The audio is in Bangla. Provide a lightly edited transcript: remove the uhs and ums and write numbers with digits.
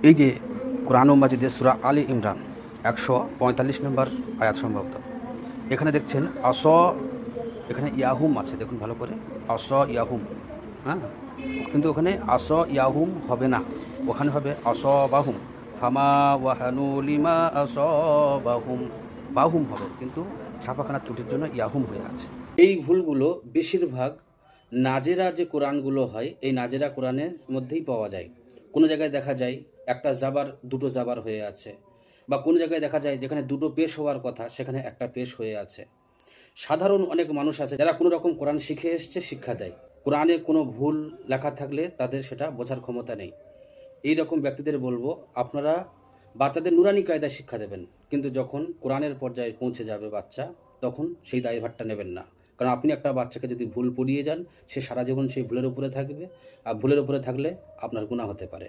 এই যে কোরআন মাজিদের সূরা আলী ইমরান 145 নম্বর আয়াত সম্ভবত। এখানে দেখছেন এখানে ইয়াহুম আছে, দেখুন ভালো করে, ইয়াহুম। হ্যাঁ, কিন্তু ওখানে ইয়াহুম হবে না, ওখানে হবে বাহুম। ফামা ওয়াহানু লিমা বাহুম, বাহুম হবে, কিন্তু ছাপাখানার ত্রুটির জন্য ইয়াহুম হয়ে আছে। এই ভুলগুলো বেশিরভাগ নাজেরা যে কোরআনগুলো হয়, এই নাজেরা কোরআনের মধ্যেই পাওয়া যায়। কোনো জায়গায় দেখা যায় একটা জাবার দুটো জাবার হয়ে আছে, বা কোনো জায়গায় দেখা যায় যেখানে দুটো পেশ হওয়ার কথা সেখানে একটা পেশ হয়ে আছে। সাধারণ অনেক মানুষ আছে যারা কোনো রকম কোরআন শিখে এসছে, শিক্ষা দেয়। কোরআনে কোনো ভুল লেখা থাকলে তাদের সেটা বোঝার ক্ষমতা নেই। এই রকম ব্যক্তিদের বলবো, আপনারা বাচ্চাদের নুরানি কায়দায় শিক্ষা দেবেন, কিন্তু যখন কোরআনের পর্যায়ে পৌঁছে যাবে বাচ্চা, তখন সেই দায়ভারটা নেবেন না। কারণ আপনি একটা বাচ্চাকে যদি ভুল পড়িয়ে যান, সে সারা জীবন সেই ভুলের উপরে থাকবে, আর ভুলের উপরে থাকলে আপনার গুনাহ হতে পারে।